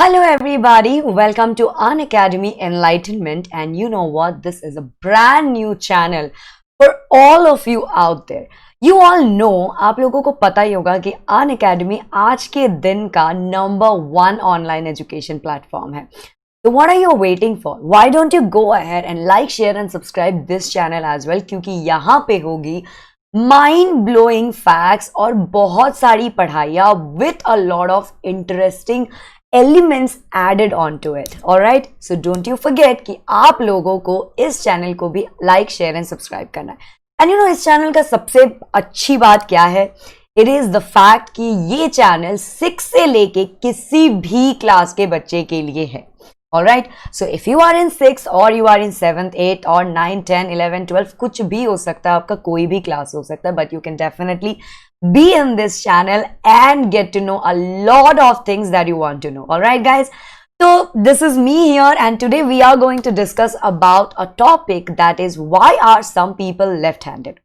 Hello, everybody. Welcome to An Academy Enlightenment. And you know what? This is a brand new channel for all of you out there. You all know, आप लोगों को पता ही होगा कि An Academy आज के दिन का #1 ऑनलाइन एजुकेशन प्लेटफॉर्म है. So what are you waiting for? Why don't you go ahead and like, share and subscribe this channel as well? क्योंकि यहाँ पे होगी माइंड ब्लोइंग फैक्ट्स और बहुत सारी पढ़ाइयाँ with a lot of interesting elements added onto it. Alright, so don't you forget कि आप लोगों को इस चैनल को भी लाइक शेयर एंड सब्सक्राइब करना है. एंड यू नो इस चैनल का सबसे अच्छी बात क्या है? इट इज द फैक्ट कि ये चैनल 6 से लेके किसी भी क्लास के बच्चे के लिए है. Alright, so if you are in 6 or you are in 7th, 8th or 9, 10, 11, 12, कुछ भी हो सकता है, आपका कोई भी क्लास हो सकता है, but you can definitely be in this channel and get to know a lot of things that you want to know. Alright guys, so this is me here and today we are going to discuss about a topic that is why are some people left-handed.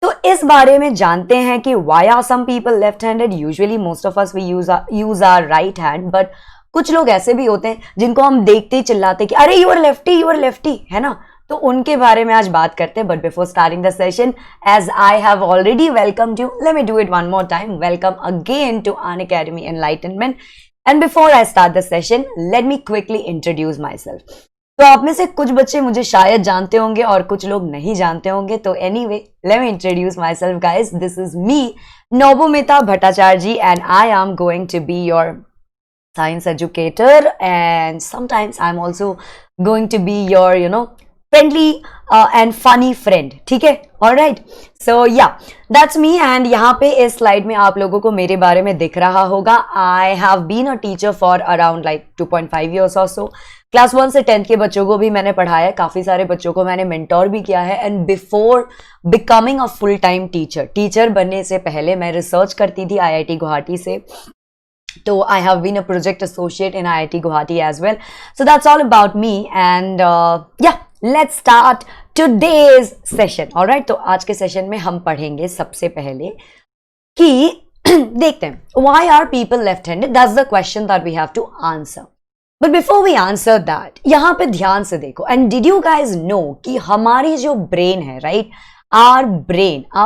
तो इस बारे में जानते हैं कि why are some people left-handed. Usually most of us we use our right hand, but कुछ लोग ऐसे भी होते हैं जिनको हम देखते ही चिल्लाते कि अरे यू आर लेफ्टी है ना. तो उनके बारे में आज बात करते हैं. But before starting the session, as I have already welcomed you, let me do it one more time. Welcome again to An Academy Enlightenment. And before I start the session, let me quickly introduce myself. तो आप में से कुछ बच्चे मुझे शायद जानते होंगे और कुछ लोग नहीं जानते होंगे. तो anyway, let me introduce myself guys. This is me, Nobumita Bhattacharya ji, and I am going to be your science educator, and sometimes I'm also going to be your friendly and funny friend. ठीक है? Alright, so yeah, that's me. and यहाँ पे इस slide में आप लोगों को मेरे बारे में दिख रहा होगा. I have been a teacher for around like 2.5 years or so. Class 1 से 10th के बच्चों को भी मैंने पढ़ाया है. काफ़ी सारे बच्चों को मैंने मेंटोर भी किया है. And before becoming a full time teacher बनने से पहले मैं रिसर्च करती थी IIT गुवाहाटी से. So I have been a project associate in IIT Guwahati as well. So that's all about me. And yeah, let's start today's session. Alright, तो आज के सेशन में हम पढ़ेंगे सबसे पहले कि देखते हैं why are people left-handed. That's the question that we have to answer. But before we answer that, यहाँ पे ध्यान से देखो. And did you guys know कि हमारी जो brain है, right? Our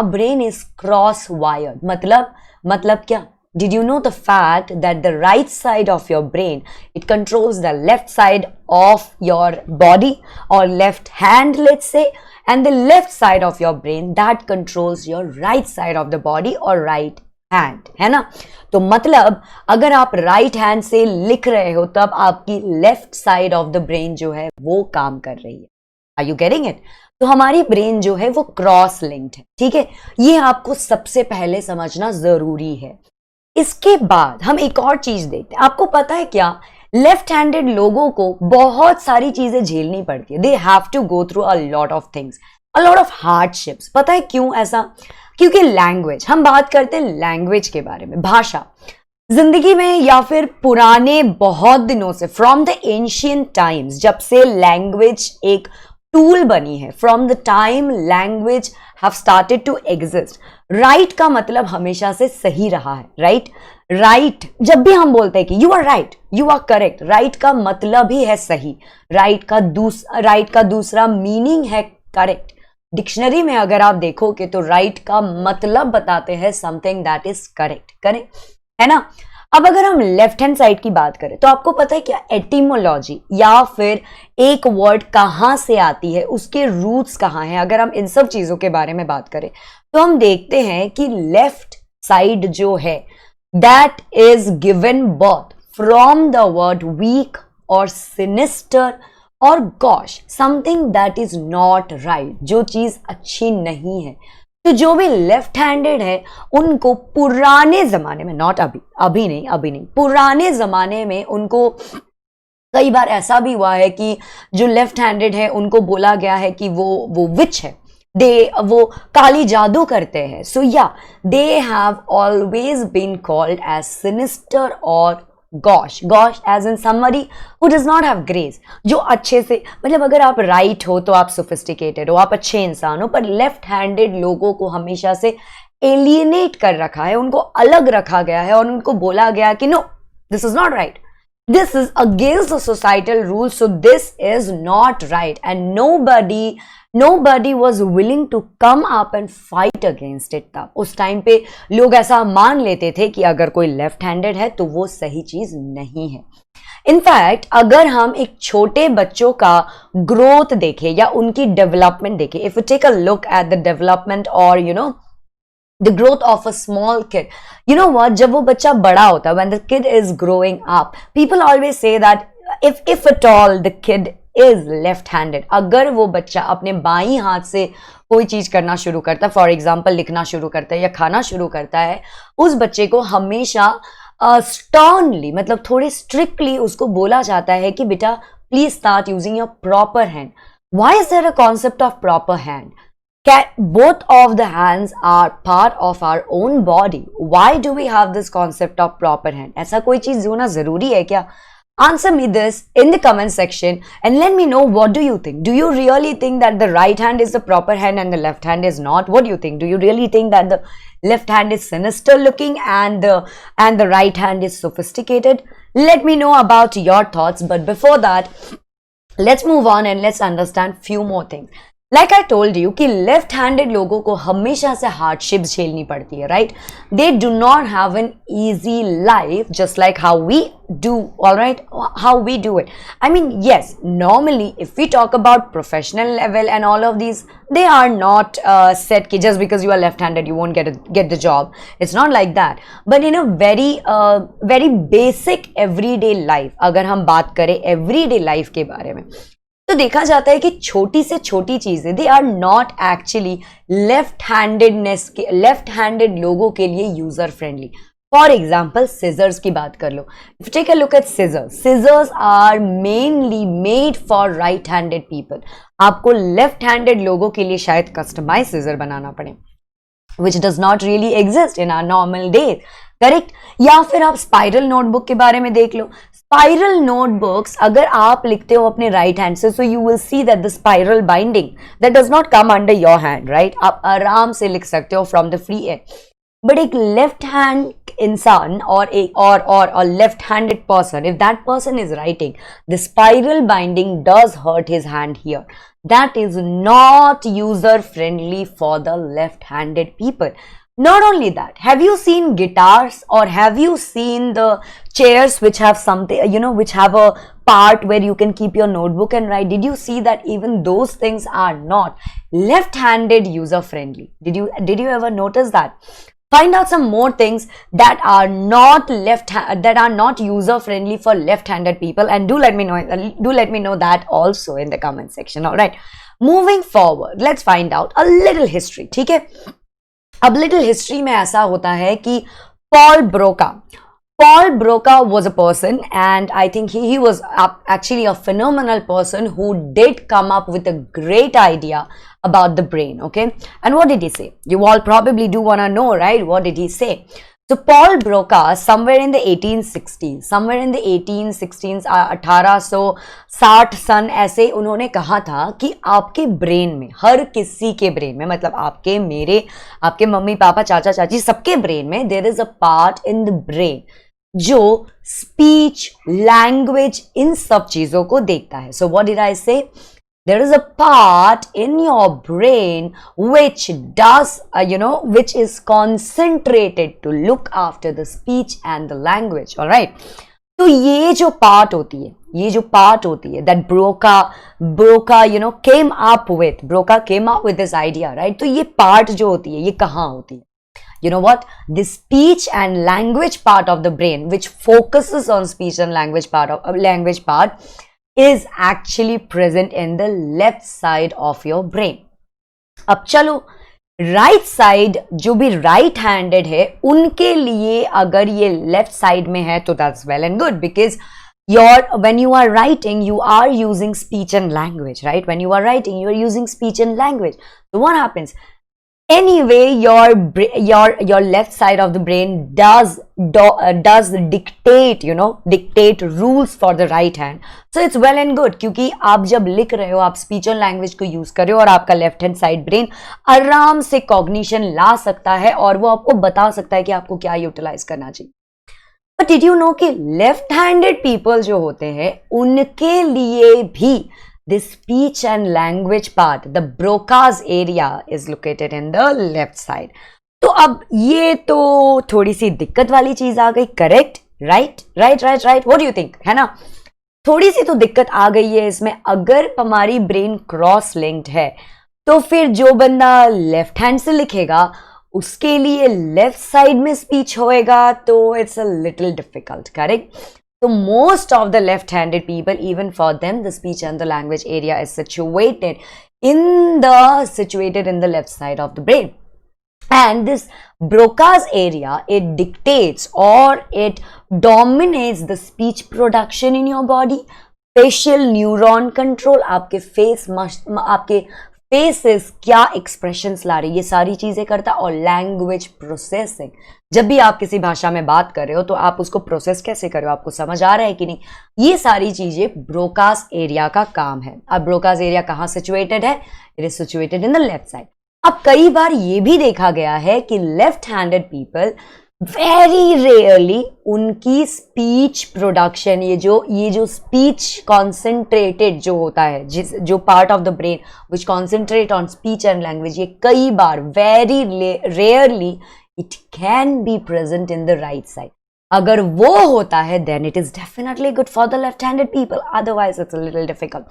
brain is cross-wired. मतलब क्या? Did you know the fact that the right side of your brain, it controls the left side of your body or left hand, let's say, and the left side of your brain that controls your right side of the body or right hand, है ना. तो मतलब अगर आप right hand से लिख रहे हो तब आपकी left side of the brain जो है वो काम कर रही है. Are you getting it? तो हमारी ब्रेन जो है वो क्रॉस लिंक्ड है. ठीक है, ये आपको सबसे पहले समझना जरूरी है. इसके बाद हम एक और चीज देखते हैं. आपको पता है क्या, लेफ्ट हैंडेड लोगों को बहुत सारी चीजें झेलनी पड़ती है. They have to go through a lot of things, a lot of hardships. पता है क्यों ऐसा? क्योंकि लैंग्वेज, हम बात करते हैं लैंग्वेज के बारे में. भाषा जिंदगी में या फिर पुराने बहुत दिनों से, फ्रॉम द एंशियंट टाइम्स, जब से लैंग्वेज एक टूल बनी है, from the time language have started to exist, right का मतलब हमेशा से सही रहा है. राइट जब भी हम बोलते हैं कि you are right, you are correct, right का मतलब ही है सही. राइट का दूसरा मीनिंग है करेक्ट. डिक्शनरी में अगर आप देखोगे तो राइट का मतलब बताते हैं समथिंग दैट इज करेक्ट, है ना. अब अगर हम लेफ्ट हैंड साइड की बात करें तो आपको पता है क्या, एटिमोलॉजी या फिर एक वर्ड कहाँ से आती है, उसके रूट्स कहाँ हैं. अगर हम इन सब चीजों के बारे में बात करें तो हम देखते हैं कि लेफ्ट साइड जो है that is given birth from the word weak और सिनिस्टर और gauche, something that is not right, जो चीज अच्छी नहीं है. तो जो भी लेफ्ट हैंडेड है उनको पुराने जमाने में, नॉट अभी नहीं, पुराने जमाने में उनको कई बार ऐसा भी हुआ है कि जो लेफ्ट हैंडेड है उनको बोला गया है कि वो विच है, वो काली जादू करते हैं. So ya, they have always been called as sinister और gauche as in somebody who does not have grace, जो अच्छे से, मतलब अगर आप राइट हो तो आप सोफिस्टिकेटेड हो, आप अच्छे इंसान हो. पर लेफ्ट हैंडेड लोगों को हमेशा से एलियनेट कर रखा है, उनको अलग रखा गया है और उनको बोला गया कि no, this is not right. This is against the societal rules, so this is not right, and nobody was willing to come up and fight against it. तब उस टाइम पे लोग ऐसा मान लेते थे कि अगर कोई लेफ्ट हैंडेड है तो वो सही चीज नहीं है. इनफैक्ट अगर हम एक छोटे बच्चों का ग्रोथ देखें या उनकी डेवलपमेंट देखें, if you take a look at the development और the growth of a small kid, you know what, जब वो बच्चा बड़ा होता है, when the kid is growing up, people always say that if at all the kid is left handed, अगर वो बच्चा अपने बाईं हाथ से कोई चीज करना शुरू करता है, फॉर एग्जाम्पल लिखना शुरू करता है या खाना शुरू करता है, उस बच्चे को हमेशा स्टर्नली मतलब थोड़े स्ट्रिक्टली उसको बोला जाता है कि बेटा please start using your proper hand. Why is there a concept of proper hand? Both of the hands are part of our own body. Why do we have this concept of proper hand? ऐसा कोई चीज होना जरूरी है क्या? Answer me this in the comment section and let me know, what do you think? Do you really think that the right hand is the proper hand and the left hand is not? What do you think? Do you really think that the left hand is sinister looking and the right hand is sophisticated? Let me know about your thoughts, but before that, let's move on and let's understand few more things. Like I told you कि left handed लोगों को हमेशा से hardships झेलनी पड़ती है, right? They do not have an easy life just like how we do, all right, how we do it. I mean, yes, normally if we talk about professional level and all of these, they are not set ki just because you are left handed you won't get the job. It's not like that. But in a very basic everyday life, अगर हम बात करें everyday life के बारे में, तो देखा जाता है कि छोटी से छोटी चीजें they are not actually left handed लोगों के लिए user friendly. For example scissors की बात कर लो. If take a look at scissors are mainly made for right handed people. आपको लेफ्ट हैंडेड लोगों के लिए शायद कस्टमाइज सिजर बनाना पड़े, which does not really exist in our normal days. Correct? या फिर आप स्पाइरल नोटबुक के बारे में देख लो. स्पाइरल नोटबुक्स अगर आप लिखते हो अपने राइट हैंड से, so you will see that the spiral binding that does not come under your hand, right? आप आराम से लिख सकते हो from the free air. But एक लेफ्ट हैंड इंसान और left handed person, if that person is writing, the spiral binding does hurt his hand here. That is not user friendly for the left-handed people. Not only that, have you seen guitars or have you seen the chairs which have something, which have a part where you can keep your notebook and write? Did you see that even those things are not left-handed user friendly? Did you ever notice that? Find out some more things that are not user friendly for left-handed people, and do let me know that also in the comment section. All right, moving forward, let's find out a little history. ठीक है? अब little history में ऐसा होता है कि Paul Broca was a person, and I think he was actually a phenomenal person who did come up with a great idea about the brain, okay? And what did he say? You all probably do want to know, right? What did he say? So Paul Broca, somewhere in the 1860s, 1860 सन ऐसे उन्होंने कहा था कि आपके brain में, हर किसी के brain में, मतलब आपके, मेरे, आपके मम्मी पापा, चाचा चाची, सबके ब्रेन में there is a part in the brain जो स्पीच, लैंग्वेज, इन सब चीजों को देखता है. So what did I say? There is a part in your brain which does, which is concentrated to look after the speech and the language. All right. तो ये जो part होती है, that Broca, came up with this idea, right? तो ये part जो होती है, ये कहाँ होती है? You know what? The speech and language part of the brain, which focuses on speech and language part, is actually present in the left side of your brain. अब चलो राइट साइड, जो भी राइट हैंडेड है उनके लिए अगर ये left side में है तो that's well and good, because when you are writing, you are using speech and language, right? When you are writing, you are using speech and language. So what happens? Anyway, your left side of the brain does dictate rules for the right hand. So it's well and good, क्योंकि आप जब लिख रहे हो, आप speech और language को use कर रहे हो और आपका लेफ्ट हैंड साइड ब्रेन आराम से कॉग्निशन ला सकता है और वो आपको बता सकता है कि आपको क्या यूटिलाइज करना चाहिए. बट डिड यू नो कि लेफ्ट हैंडेड पीपल जो होते हैं उनके लिए भी the speech and language part, the Broca's area is located in the left side. तो अब ये तो थोड़ी सी दिक्कत वाली चीज आ गई, correct? Right right right right, what do you think, है ना? थोड़ी सी तो दिक्कत आ गई है इसमें. अगर हमारी ब्रेन क्रॉस लिंक्ड है तो फिर जो बंदा लेफ्ट हैंड से लिखेगा उसके लिए लेफ्ट साइड में स्पीच होएगा, तो it's a little difficult, correct? So most of the left-handed people, even for them, the speech and the language area is situated in the left side of the brain. And this Broca's area, it dictates or it dominates the speech production in your body. Facial neuron control, आपके faces क्या expressions ला रही है, ये सारी चीजें करता है. और लैंग्वेज प्रोसेसिंग, जब भी आप किसी भाषा में बात कर रहे हो तो आप उसको प्रोसेस कैसे कर रहे हो, आपको समझ आ रहा है कि नहीं, ये सारी चीजें ब्रोकास एरिया का काम है. अब ब्रोकास एरिया कहाँ सिचुएटेड है? It is situated in the left side. अब कई बार ये भी देखा गया है कि left handed people very rarely उनकी स्पीच प्रोडक्शन, ये जो स्पीच कॉन्सेंट्रेटेड जो होता है, जो part of the brain which concentrate on speech and language, ये कई बार very rarely it can be present in the right side. अगर वो होता है then it is definitely good for the left handed people, otherwise it's a little difficult.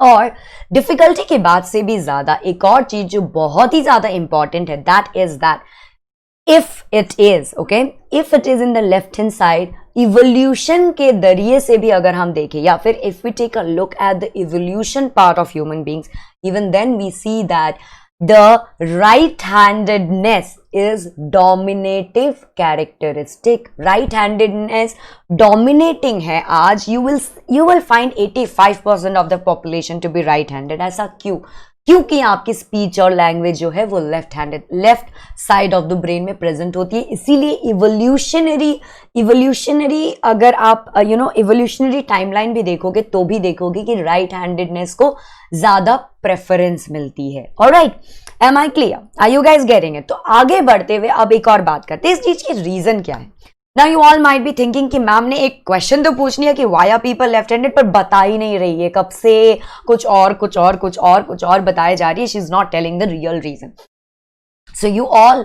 और difficulty के बाद से भी ज्यादा एक और चीज जो बहुत ही ज्यादा इंपॉर्टेंट है, that is that if it is in the left hand side, evolution के दरिये से भी अगर हम देखें, या फिर if we take a look at the evolution part of human beings, even then we see that the right-handedness is dominative characteristic. Right-handedness dominating है आज. You will find 85% of the population to be right-handed. ऐसा क्यों? क्योंकि आपकी speech और language जो है वो left side of the brain में प्रेजेंट होती है. इसीलिए इवोल्यूशनरी अगर आप इवोल्यूशनरी टाइमलाइन भी देखोगे तो भी देखोगे कि राइट हैंडेडनेस को ज्यादा प्रेफरेंस मिलती है. Alright, am I clear? Are you guys getting it? तो आगे बढ़ते हुए अब एक और बात करते हैं, इस चीज की रीजन क्या है. Now you all might be thinking कि मैम ने एक क्वेश्चन तो पूछ लिया कि why are people left handed, पर बता ही नहीं रही है, कब से कुछ और बताया जा रही है. She is not telling the real reason. So you all,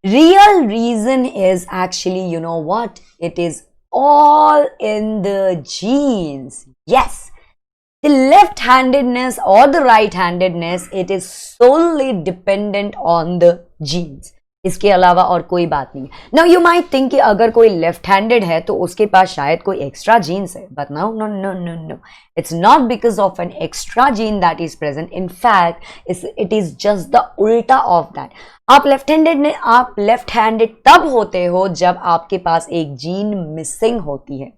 real reason is actually, you know what? It is all in the genes. Yes. The left-handedness or the right-handedness, it is solely dependent on the genes. इसके अलावा और कोई बात नहीं है. Now you might think कि अगर कोई लेफ्ट हैंडेड है तो उसके पास शायद कोई एक्स्ट्रा जीन्स है, but no no no no no, it's not because of an extra gene that is present. In fact it is just the उल्टा ऑफ दैट. आप लेफ्ट हैंडेड तब होते हो जब आपके पास एक जीन मिसिंग होती है.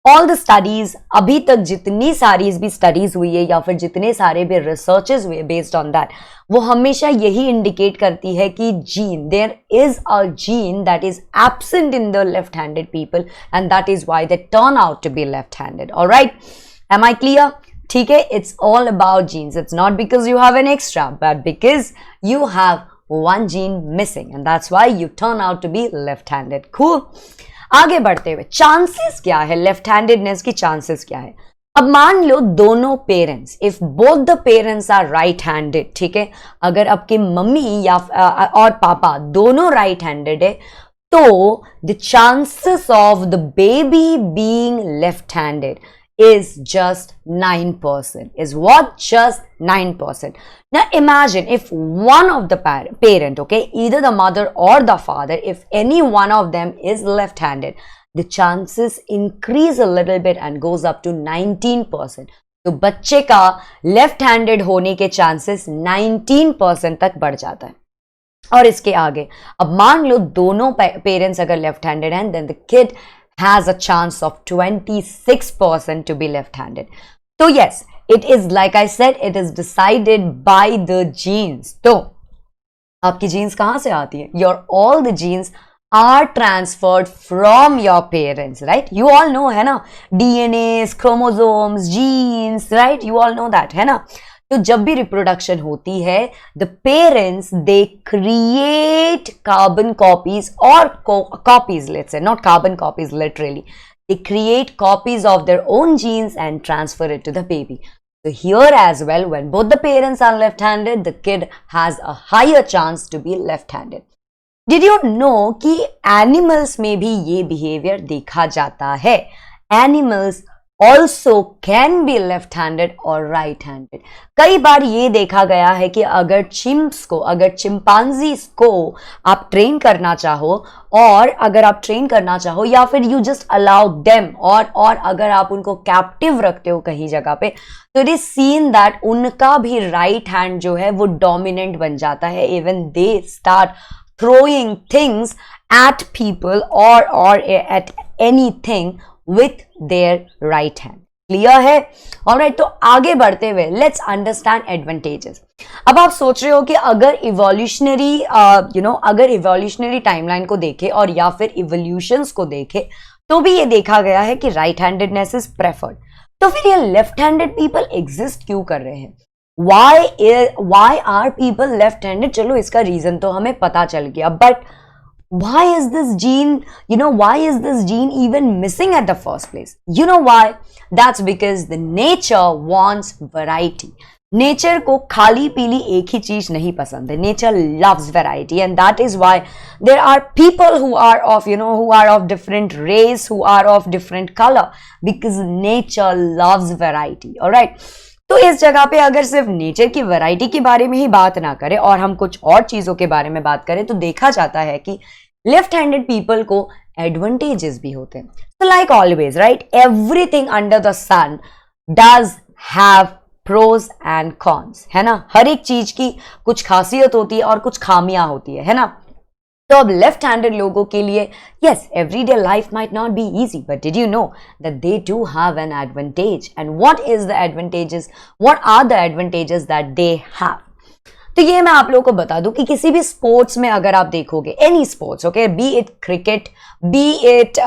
ऑल द स्टडीज, अभी तक जितनी सारी भी स्टडीज हुई है या फिर जितने सारे भी रिसर्चेस हुए बेस्ड ऑन दैट, वो हमेशा यही इंडिकेट करती है कि gene, there is a gene that is absent in the left handed people and that is why they turn out to be left handed. Alright, am I clear? ठीक है, it's all about genes. It's not because you have an extra, but because you have one gene missing and that's why you turn out to be left handed. Cool. आगे बढ़ते हुए chances क्या है, left handedness की chances क्या है. अब मान लो दोनों parents, if both the parents are right handed, ठीक है, अगर आपकी मम्मी या और पापा दोनों राइट हैंडेड है, तो the chances of the baby being left handed is just 9%. Is what? Just 9%. Now imagine if one of the parent, okay, either the mother or the father, if any one of them is left-handed, the chances increase a little bit and goes up to 19%. तो बच्चे का left-handed होने के chances 19% तक बढ़ जाता है. और इसके आगे अब मान लो दोनों पेरेंट्स अगर लेफ्ट-हैंडेड हैं, then the kid has a chance of 26% to be left-handed. So yes, it is, like I said, it is decided by the genes. तो आपकी genes कहाँ से आती है? All the genes are transferred from your parents, right? You all know, है ना? DNAs, chromosomes, genes, right? You all know that, है ना? तो जब भी रिप्रोडक्शन होती है, the parents they create carbon copies और copies, let's say not carbon copies literally, they create copies of their own genes and transfer it to the baby. So here as well, when both the parents are left-handed, the kid has a higher chance to be left-handed. Did you know कि animals में भी ये behavior देखा जाता है? Animals also can be left-handed or right-handed. कई बार ये देखा गया है कि अगर चिम्प्स को, अगर चिंपांजीज को आप ट्रेन करना चाहो, और अगर आप ट्रेन करना चाहो या फिर यू जस्ट अलाउ देम, और अगर आप उनको कैप्टिव रखते हो कहीं जगह पे, तो इट इज सीन दैट उनका भी राइट हैंड जो है वो डोमिनेंट बन जाता है. Even they start throwing things at people or at anything with their right hand. Clear है? ऑलराइट, तो आगे बढ़ते हुए लेट्स अंडरस्टैंड एडवांटेजेस. अब आप सोच रहे हो कि अगर इवोल्यूशनरी अगर इवोल्यूशनरी टाइमलाइन को देखे और या फिर इवोल्यूशंस को देखे तो भी ये देखा गया है कि राइट हैंडेडनेस इज प्रेफर्ड. तो फिर ये लेफ्ट हैंडेड पीपल एग्जिस्ट क्यों कर रहे हैं? Why are people left-handed? चलो इसका रीजन तो हमें पता चल गया, but why is this gene even missing at the first place? You know why? That's because the nature wants variety. Nature को खाली पीली एक ही चीज नहीं पसंद है. Nature loves variety, and that is why there are people who are of different race, who are of different color, because nature loves variety. All right. तो इस जगह पे अगर सिर्फ नेचर की वैरायटी के बारे में ही बात ना करें और हम कुछ और चीजों के बारे में बात करें, तो देखा जाता है कि लेफ्ट हैंडेड पीपल को एडवांटेजेस भी होते हैं. तो like always, right, everything under the sun does have pros and cons, है ना. हर एक चीज की कुछ खासियत होती है और कुछ खामियां होती है ना. तो अब लेफ्ट हैंडेड लोगों के लिए, yes, everyday life might not be easy, but did you know that they do have an advantage? And what are the advantages that they have? तो ये मैं आप लोगों को बता दूं कि किसी भी स्पोर्ट्स में अगर आप देखोगे, any sports, okay, B it cricket, B it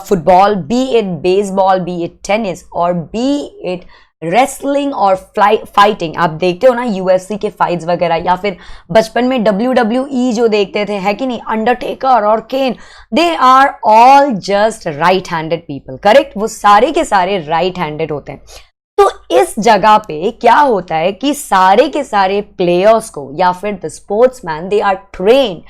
football, B it baseball, B it tennis, और बी इट रेसलिंग और फाइटिंग, आप देखते हो ना यूएफसी के फाइट्स वगैरह, या फिर बचपन में WWE जो देखते थे, है कि नहीं, अंडरटेकर और Kane, they are all just right handed people, correct. वो सारे के सारे राइट हैंडेड होते हैं. तो इस जगह पे क्या होता है कि सारे के सारे प्लेयर्स को या फिर the sportsman, they are train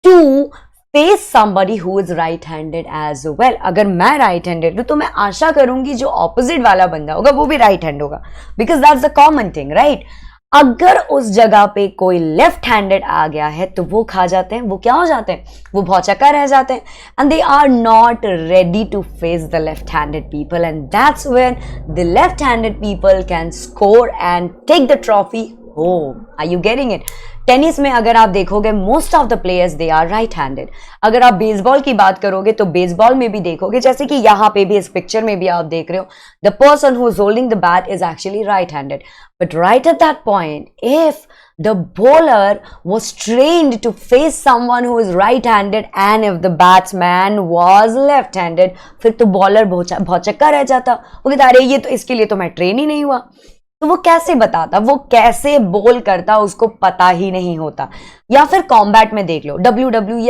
to face somebody who is right handed as well. अगर मैं राइट हैंडेड हूं तो मैं आशा करूंगी जो ऑपोजिट वाला बंदा होगा वो भी राइट हैंड होगा, because that's the common thing, right. अगर उस जगह पे कोई लेफ्ट हैंडेड आ गया है तो वो खा जाते हैं, वो क्या हो जाते हैं, वो भौचक्का रह जाते हैं, and they are not ready to face the left handed people, and that's when the left handed people can score and take the trophy home. Are you getting it? Tennis में अगर आप देखोगे, most of the players they are right handed. अगर आप baseball की बात करोगे तो बेसबॉल में भी देखोगे, जैसे कि यहाँ पे भी इस पिक्चर में भी आप देख रहे हो, the person who is holding the bat is actually right handed. But right at that point, if the bowler was trained to face someone who is right handed and if the batsman was left handed, फिर तो bowler भौचक्का रह जाता. वो कहता अरे ये तो, इसके लिए तो मैं ट्रेन ही नहीं हुआ. तो वो कैसे बताता, वो कैसे बोल करता, उसको पता ही नहीं होता. या फिर कॉम्बैट में देख लो, WWE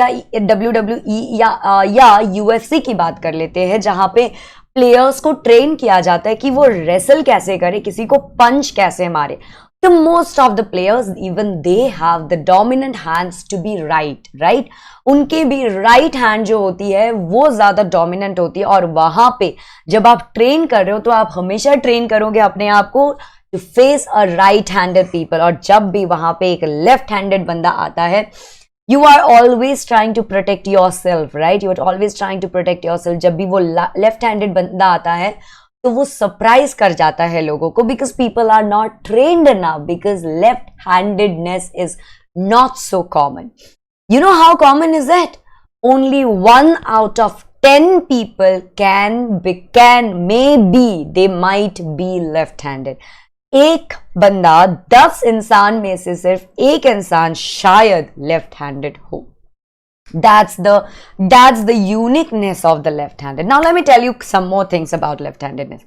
या UFC की बात कर लेते हैं, जहां पे प्लेयर्स को ट्रेन किया जाता है कि वो रेसल कैसे करे, किसी को पंच कैसे मारे. तो most of the players, even they have the dominant hands to be right. उनके भी राइट हैंड जो होती है वो ज्यादा डोमिनेंट होती है. और वहां पे जब आप ट्रेन कर रहे हो तो आप हमेशा ट्रेन करोगे अपने आप को to face a right handed people. और जब भी वहां पे एक लेफ्ट हैंडेड बंदा आता है, you are always trying to protect yourself, right? You are always trying to protect yourself. जब भी वो लेफ्ट हैंडेड बंदा आता है तो वो सरप्राइज कर जाता है लोगों को, because people are not trained enough, because left handedness is not so common. You know how common is that? Only 1 out of 10 people they might be left handed. एक बंदा 10 इंसान में से सिर्फ एक इंसान शायद लेफ्ट हैंडेड हो. That's the uniqueness of the left-handed. Now let me tell you some more things about left-handedness.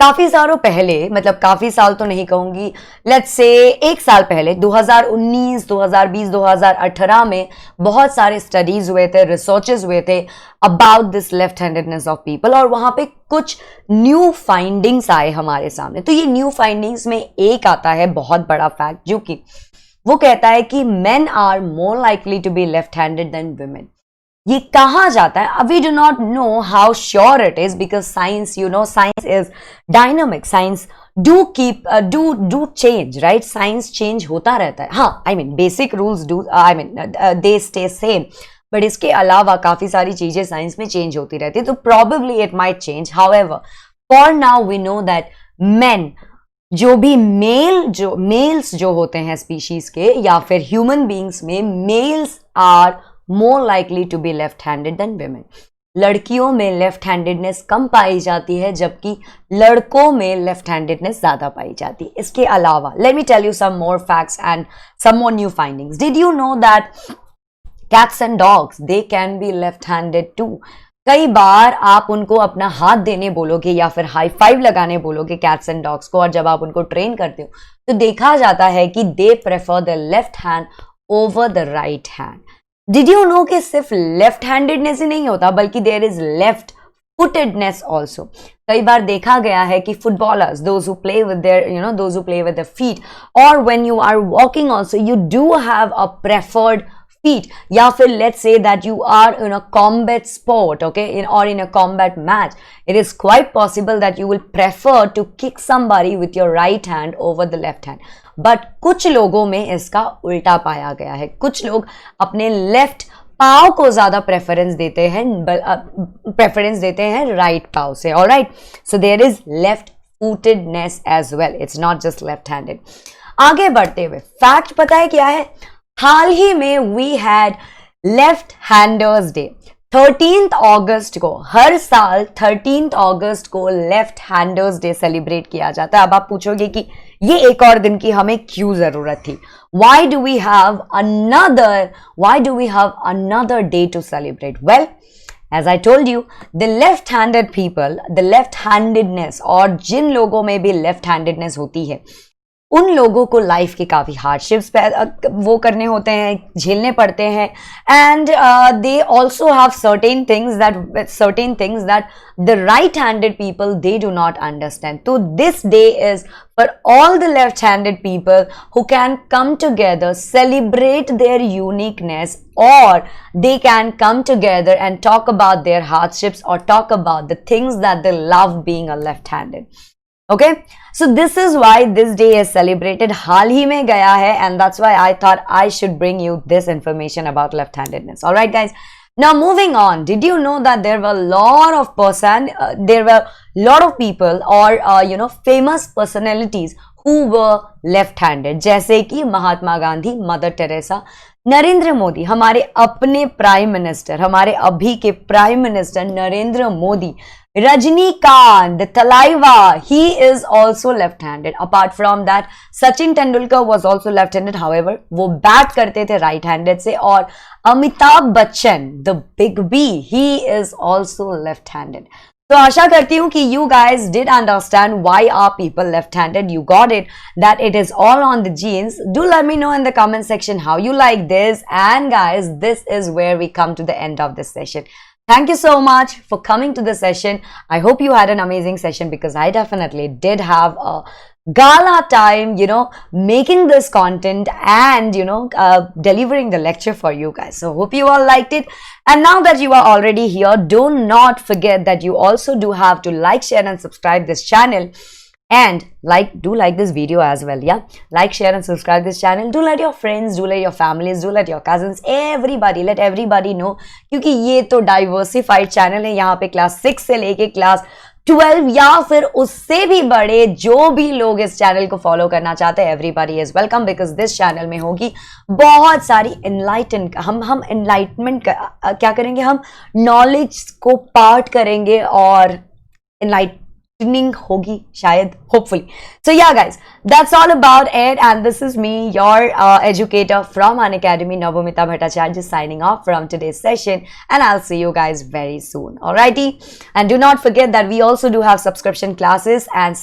काफी सालों पहले, मतलब काफी साल तो नहीं कहूंगी, लेट्स से 1 साल पहले 2019, 2020, 2018 में बहुत सारे स्टडीज हुए थे, रिसर्चेस हुए थे about this left handedness of people, और वहां पे कुछ न्यू फाइंडिंग्स आए हमारे सामने। तो ये न्यू फाइंडिंग्स में एक आता है बहुत बड़ा फैक्ट, जो कि वो कहता है कि men are more likely to be left handed than women. ये कहा जाता है, we do not know how sure it is, because science, you know, science is dynamic, science do keep do change, right? Science change होता रहता है। हाँ, I mean basic rules do, I mean they stay same, but इसके अलावा काफी सारी चीजें science में चेंज होती रहती है, तो probably it might change. However, for now we know that men, जो भी मेल्स जो होते हैं स्पीशीज के या फिर ह्यूमन बींग्स में, males are more likely to be left handed than women. लड़कियों में लेफ्ट हैंडेडनेस कम पाई जाती है, जबकि लड़कों में लेफ्ट हैंडेडनेस ज्यादा पाई जाती है। इसके अलावा let me tell you some more facts and some more new findings. Did you know that cats and dogs, they can be left handed too? कई बार आप उनको अपना हाथ देने बोलोगे या फिर हाई फाइव लगाने बोलोगे कैट्स एंड डॉग्स को, और जब आप उनको ट्रेन करते हो तो देखा जाता है कि they prefer the left hand over the right hand. Did you know कि सिर्फ लेफ्ट हैंडेडनेस ही नहीं होता, बल्कि there is left footedness also. कई बार देखा गया है कि footballers, those who play with their, you know, those who play with their feet, और when you are walking also you do have a preferred feet, या फिर let's say that you are in a combat sport, okay, or in a combat match, it is quite possible that you will prefer to kick somebody with your right hand over the left hand. But कुछ लोगों में इसका उल्टा पाया गया है, कुछ लोग अपने लेफ्ट पाव को ज्यादा प्रेफरेंस देते हैं राइट पाव से। Alright, so there is left footedness as well, it's not just left handed. आगे बढ़ते हुए फैक्ट पता है क्या है? हाल ही में we had left handers day. 13th अगस्त को, हर साल 13th अगस्त को लेफ्ट हैंडर्स डे सेलिब्रेट किया जाता है। अब आप पूछोगे कि ये एक और दिन की हमें क्यों जरूरत थी? Why do we have another day to celebrate? Well, as I told you, the left-handed people, the left-handedness, और जिन लोगों में भी left-handedness होती है, उन लोगों को लाइफ के काफी हार्डशिप्स वो करने होते हैं, झेलने पड़ते हैं, and they also have certain things that the right handed people they do not understand. तो this day is for all the left handed people who can come together, celebrate their uniqueness, or they can come together and talk about their hardships or talk about the things that they love being a left-handed. Okay, so this is why this day is celebrated. हाल ही में गया है, and that's why I thought I should bring you this information about left-handedness. All right, guys. Now moving on, did you know that there were lot of people or famous personalities who were left-handed, जैसे कि Mahatma Gandhi, Mother Teresa, Narendra Modi, हमारे अपने prime minister, हमारे अभी के prime minister Narendra Modi, Rajinikanth, Thalaiva, he is also left-handed. Apart from that, Sachin Tendulkar was also left-handed. However, वो bat करते थे right-handed से, और Amitabh Bachchan, the big B, he is also left-handed. तो आशा करती हूँ कि you guys did understand why are people left-handed. You got it, that it is all on the genes. Do let me know in the comment section how you like this. And guys, this is where we come to the end of this session. Thank you so much for coming to the session. I hope you had an amazing session, because I definitely did have a gala time, making this content and, delivering the lecture for you guys. So hope you all liked it. And now that you are already here, do not forget that you also do have to like, share and subscribe this channel. And do like this video as well, yeah? Like, share and subscribe this channel. Do let your friends, do let your families, do let your cousins, everybody, let everybody know. क्योंकि ये तो diversified channel है, यहाँ पे class 6 से लेके class 12 या फिर उससे भी बड़े जो भी लोग इस चैनल को फॉलो करना चाहते हैं, everybody is welcome, because this channel में होगी बहुत सारी हम enlightenment क्या करेंगे, हम knowledge को part करेंगे और enlightening hogi shayad, hopefully. So yeah guys, that's all about it, and this is me, your educator from Unacademy, Navamita Bhattacharya, signing off from today's session, and I'll see you guys very soon. Alrighty, and do not forget that we also do have subscription classes, and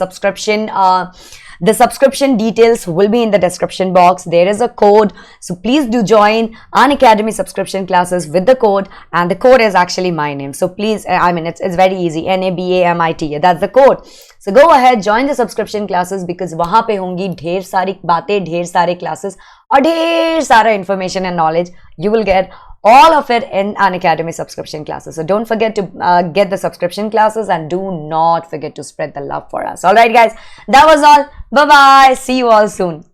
the subscription details will be in the description box. There is a code, so please do join Unacademy subscription classes with the code, and the code is actually my name. So please, I mean, it's very easy, NABAMIT, that's the code. So go ahead, join the subscription classes, because वहाँ पे होंगी ढेर सारी बातें, ढेर सारे classes और ढेर सारा information and knowledge. You will get all of it in Unacademy subscription classes. So don't forget to get the subscription classes, and do not forget to spread the love for us. Alright guys, that was all. Bye bye. See you all soon.